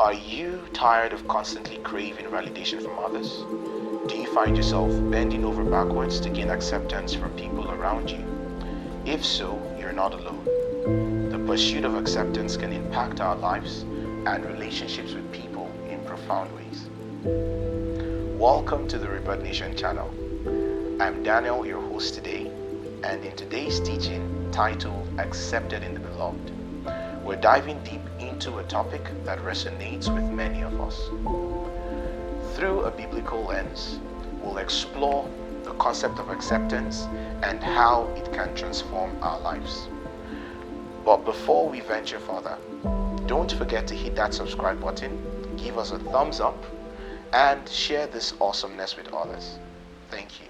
Are you tired of constantly craving validation from others? Do you find yourself bending over backwards to gain acceptance from people around you? If so, you're not alone. The pursuit of acceptance can impact our lives and relationships with people in profound ways. Welcome to the Rebirth Nation channel. I'm Daniel, your host today, and in today's teaching titled Accepted in the Beloved, we're diving deep into a topic that resonates with many of us. Through a biblical lens, we'll explore the concept of acceptance and how it can transform our lives. But before we venture further, don't forget to hit that subscribe button, give us a thumbs up, and share this awesomeness with others. Thank you.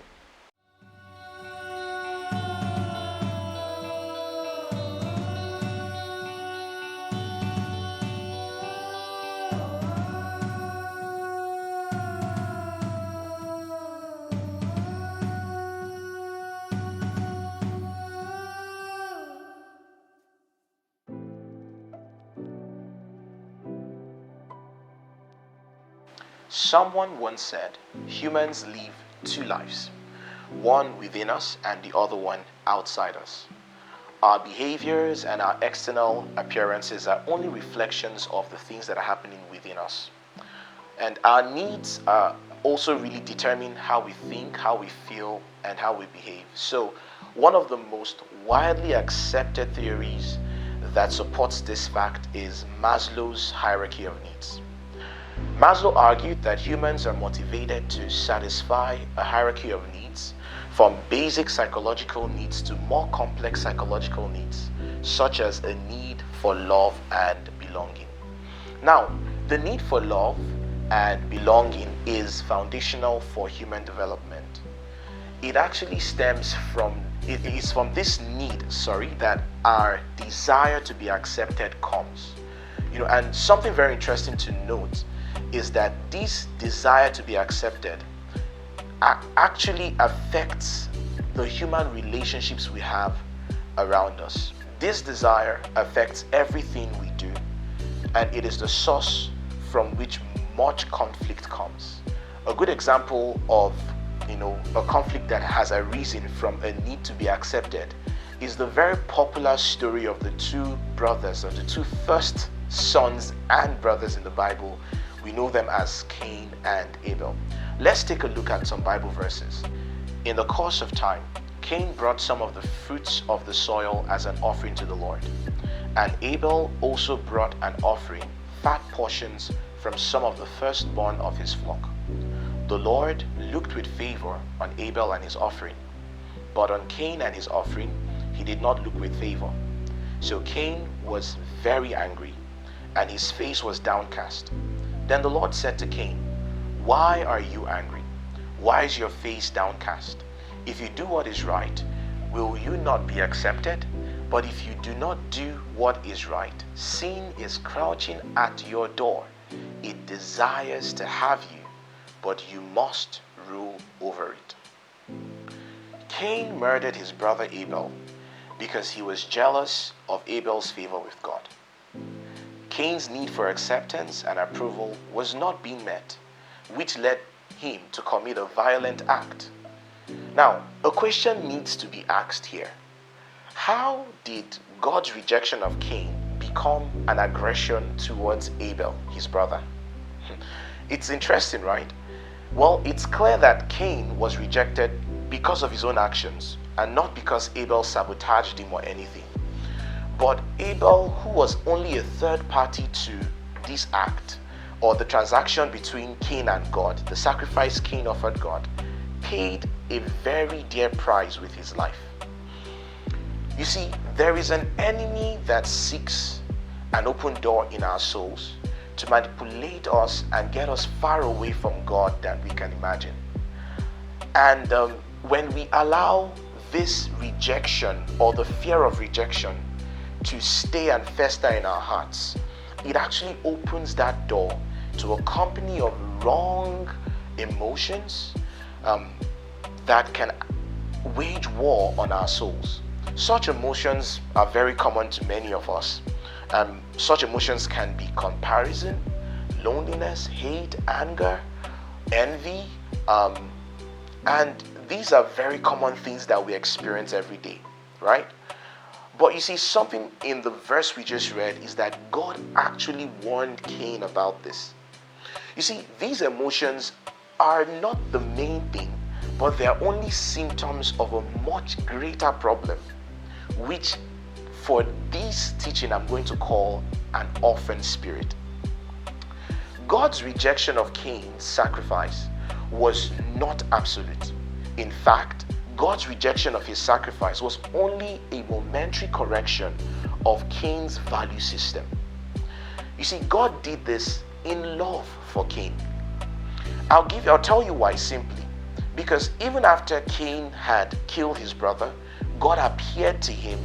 Someone once said, humans live two lives, one within us and the other one outside us. Our behaviors and our external appearances are only reflections of the things that are happening within us. And our needs also really determine how we think, how we feel, and how we behave. So, one of the most widely accepted theories that supports this fact is Maslow's hierarchy of needs. Maslow argued that humans are motivated to satisfy a hierarchy of needs, from basic psychological needs to more complex psychological needs, such as a need for love and belonging. Now, the need for love and belonging is foundational for human development. It actually stems from, it is from this need, that our desire to be accepted comes. And something very interesting to note is that this desire to be accepted actually affects the human relationships we have around us. This desire affects everything we do, and it is the source from which much conflict comes. A good example of a conflict that has arisen from a need to be accepted is the very popular story of the two brothers, or the two first sons and brothers in the Bible. We know them as Cain and Abel. Let's take a look at some Bible verses. In the course of time, Cain brought some of the fruits of the soil as an offering to the Lord. And Abel also brought an offering, fat portions from some of the firstborn of his flock. The Lord looked with favor on Abel and his offering, but on Cain and his offering, he did not look with favor. So Cain was very angry, and his face was downcast. Then the Lord said to Cain, "Why are you angry? Why is your face downcast? If you do what is right, will you not be accepted? But if you do not do what is right, sin is crouching at your door. It desires to have you, but you must rule over it." Cain murdered his brother Abel because he was jealous of Abel's favor with God. Cain's need for acceptance and approval was not being met, which led him to commit a violent act. Now, a question needs to be asked here. How did God's rejection of Cain become an aggression towards Abel, his brother? It's interesting, right? Well, it's clear that Cain was rejected because of his own actions and not because Abel sabotaged him or anything. But Abel, who was only a third party to this act, or the transaction between Cain and God, the sacrifice Cain offered God, paid a very dear price with his life. You see, there is an enemy that seeks an open door in our souls to manipulate us and get us far away from God than we can imagine. And when we allow this rejection or the fear of rejection to stay and fester in our hearts, it actually opens that door to a company of wrong emotions that can wage war on our souls. Such emotions are very common to many of us. Such emotions can be comparison, loneliness, hate, anger, envy, and these are very common things that we experience every day, right? But you see, something in the verse we just read is that God actually warned Cain about this. You see, these emotions are not the main thing, but they are only symptoms of a much greater problem, which for this teaching I'm going to call an orphan spirit. God's rejection of Cain's sacrifice was not absolute. In fact, God's rejection of his sacrifice was only a momentary correction of Cain's value system. You see, God did this in love for Cain. I'll tell you why simply. Because even after Cain had killed his brother, God appeared to him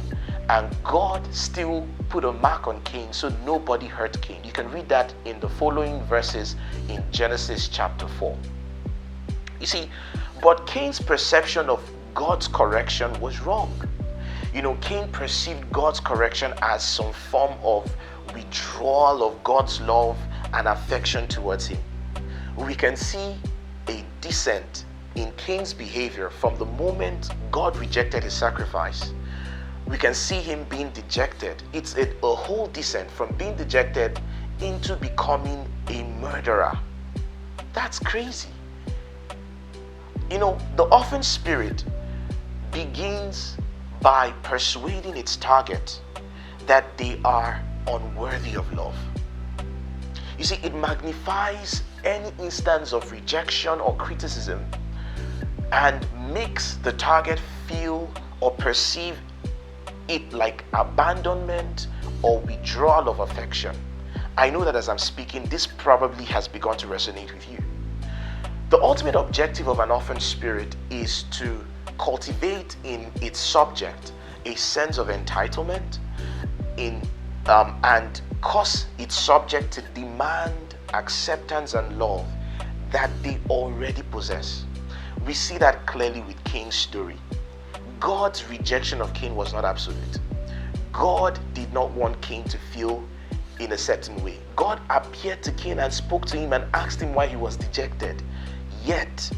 and God still put a mark on Cain so nobody hurt Cain. You can read that in the following verses in Genesis chapter 4. You see, but Cain's perception of God's correction was wrong. Cain perceived God's correction as some form of withdrawal of God's love and affection towards him. We can see a descent in Cain's behavior from the moment God rejected his sacrifice. We can see him being dejected. It's a whole descent from being dejected into becoming a murderer. That's crazy. The orphan spirit begins by persuading its target that they are unworthy of love. You see, it magnifies any instance of rejection or criticism and makes the target feel or perceive it like abandonment or withdrawal of affection. I know that as I'm speaking, this probably has begun to resonate with you. The ultimate objective of an orphan spirit is to cultivate in its subject a sense of entitlement and cause its subject to demand acceptance and love that they already possess. We see that clearly with Cain's story. God's rejection of Cain was not absolute. God did not want Cain to feel in a certain way. God appeared to Cain and spoke to him and asked him why he was dejected. Yet,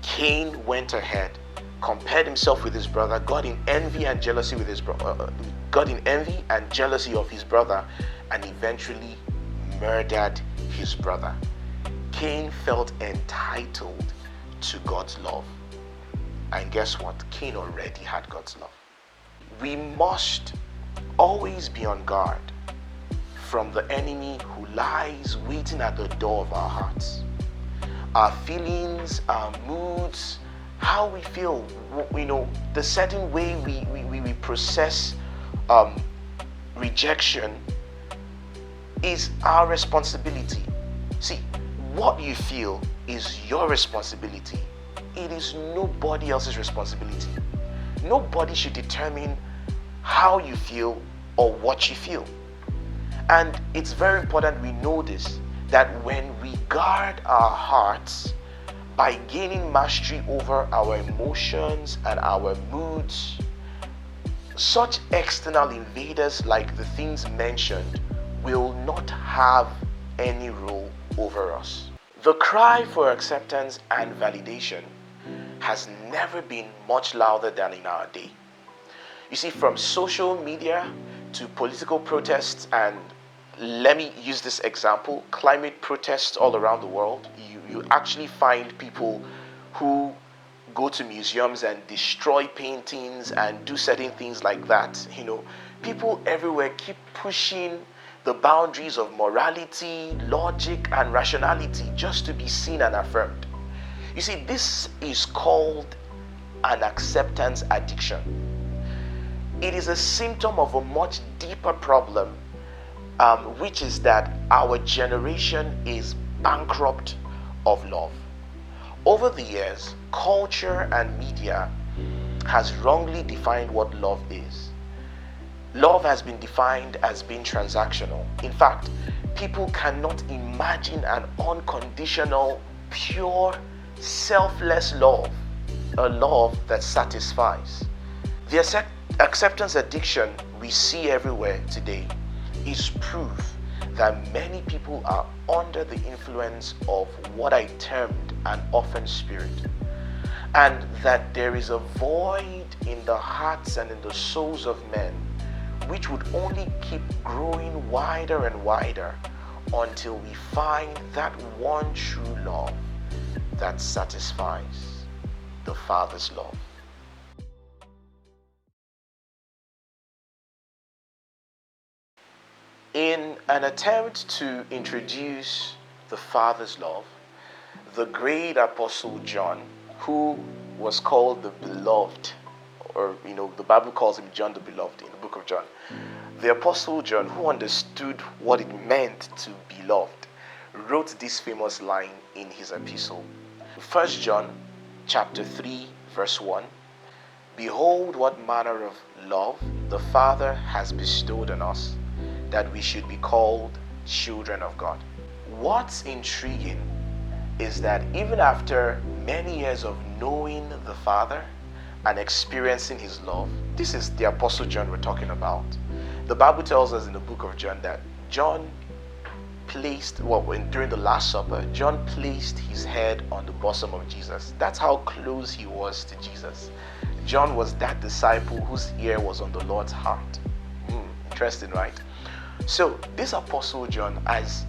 Cain went ahead, compared himself with his brother, got in envy and jealousy of his brother, and eventually murdered his brother. Cain felt entitled to God's love. And guess what? Cain already had God's love. We must always be on guard from the enemy who lies waiting at the door of our hearts. Our feelings, our moods, how we feel, the certain way we process rejection is our responsibility. See, what you feel is your responsibility. It is nobody else's responsibility. Nobody should determine how you feel or what you feel. And it's very important we know this, that when we guard our hearts by gaining mastery over our emotions and our moods, such external invaders like the things mentioned will not have any role over us. The cry for acceptance and validation has never been much louder than in our day. You see, from social media to political protests, and let me use this example, climate protests all around the world, you actually find people who go to museums and destroy paintings and do certain things like that. People everywhere keep pushing the boundaries of morality, logic, and rationality just to be seen and affirmed. You see, this is called an acceptance addiction. It is a symptom of a much deeper problem, which is that our generation is bankrupt of love. Over the years, culture and media has wrongly defined what love is. Love has been defined as being transactional. In fact, people cannot imagine an unconditional, pure, selfless love, a love that satisfies. The acceptance addiction we see everywhere today is proof that many people are under the influence of what I termed an orphan spirit, and that there is a void in the hearts and in the souls of men which would only keep growing wider and wider until we find that one true love that satisfies, the Father's love. In an attempt to introduce the Father's love, the great Apostle John, who was called the Beloved, or the Bible calls him John the Beloved in the book of John, the Apostle John, who understood what it meant to be loved, wrote this famous line in his epistle. 1 John chapter 3 verse 1, "Behold what manner of love the Father has bestowed on us, that we should be called children of God." What's intriguing is that even after many years of knowing the Father and experiencing his love, this is the Apostle John we're talking about. The Bible tells us in the book of John that John during the Last Supper, John placed his head on the bosom of Jesus. That's how close he was to Jesus. John was that disciple whose ear was on the Lord's heart. Interesting, right? So this Apostle John, as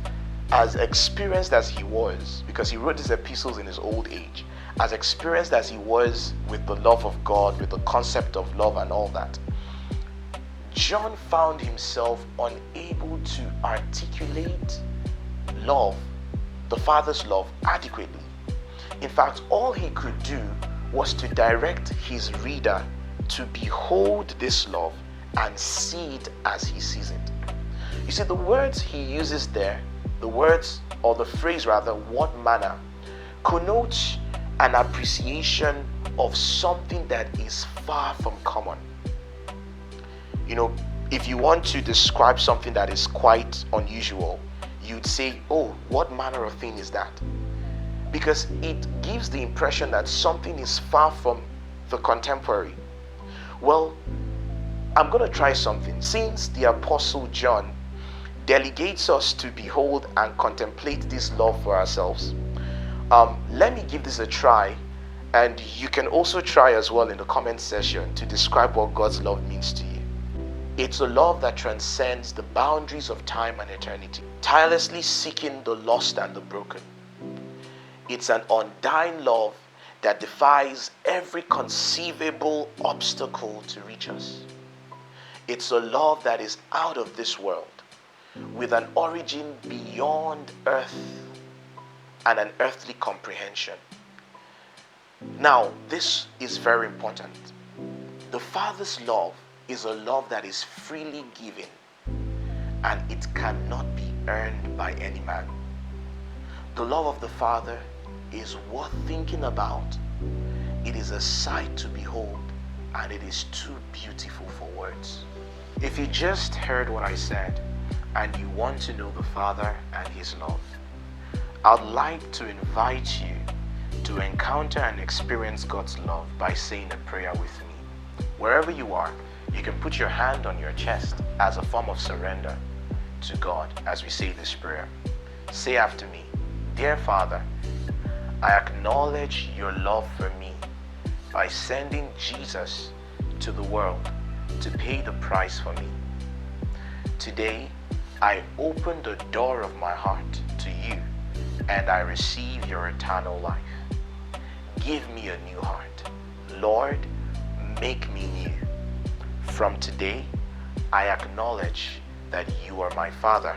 experienced as he was, because he wrote these epistles in his old age, as experienced as he was with the love of God, with the concept of love and all that, John found himself unable to articulate love, the Father's love, adequately. In fact, all he could do was to direct his reader to behold this love and see it as he sees it. You see, the words he uses there, the phrase rather, "what manner," connotes an appreciation of something that is far from common. If you want to describe something that is quite unusual, you'd say, "Oh, what manner of thing is that?" Because it gives the impression that something is far from the contemporary. Well, I'm going to try something. Since the Apostle John delegates us to behold and contemplate this love for ourselves, let me give this a try, and you can also try as well in the comment section to describe what God's love means to you. It's a love that transcends the boundaries of time and eternity, tirelessly seeking the lost and the broken. It's an undying love that defies every conceivable obstacle to reach us. It's a love that is out of this world, with an origin beyond earth and an earthly comprehension. Now, this is very important. The Father's love is a love that is freely given, and it cannot be earned by any man. The love of the Father is worth thinking about. It is a sight to behold, and it is too beautiful for words. If you just heard what I said and you want to know the Father and his love, I'd like to invite you to encounter and experience God's love by saying a prayer with me. Wherever you are, you can put your hand on your chest as a form of surrender to God as we say this prayer. Say after me. Dear Father, I acknowledge your love for me by sending Jesus to the world to pay the price for me. Today, I open the door of my heart to you, and I receive your eternal life. Give me a new heart. Lord, make me new. From today, I acknowledge that you are my Father,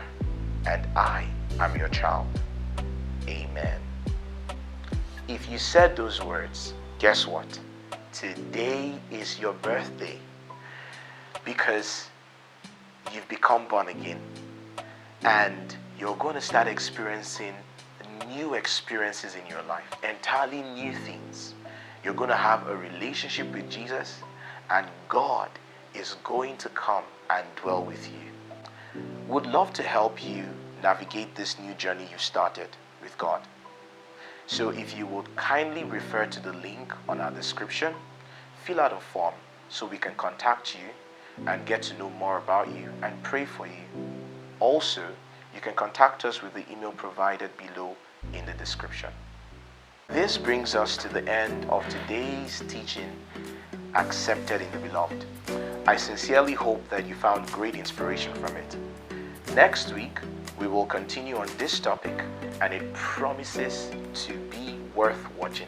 and I am your child. Amen. If you said those words, guess what? Today is your birthday, because you've become born again, and you're going to start experiencing new experiences in your life, entirely new things. You're going to have a relationship with Jesus, and God is going to come and dwell with you. Would love to help you navigate this new journey you've started with God. So if you would kindly refer to the link on our description, fill out a form so we can contact you and get to know more about you and pray for you. Also, you can contact us with the email provided below in the description. This brings us to the end of today's teaching, Accepted in the Beloved. I sincerely hope that you found great inspiration from it. Next week, we will continue on this topic, and it promises to be worth watching.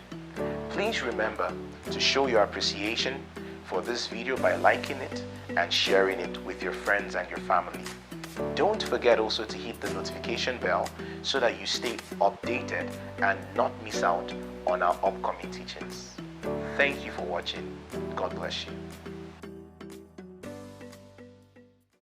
Please remember to show your appreciation for this video by liking it and sharing it with your friends and your family. Don't forget also to hit the notification bell so that you stay updated and not miss out on our upcoming teachings. Thank you for watching. God bless you.